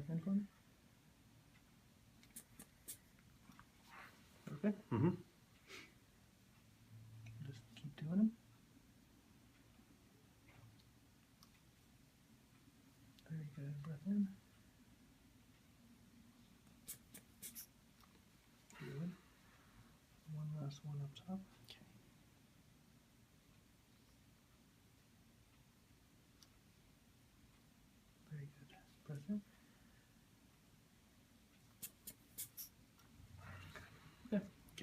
breath in for me. Okay. Mm-hmm. Just keep doing them. Very good. Breath in. Good. One last one up top.